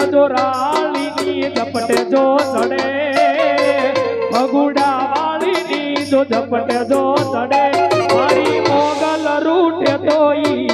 જો રાળીની ઝપટે જો ચડે ભગુડા વાળીની જો ઝપટે જો ચડે મારી મોગલ રૂઠે તો ઈ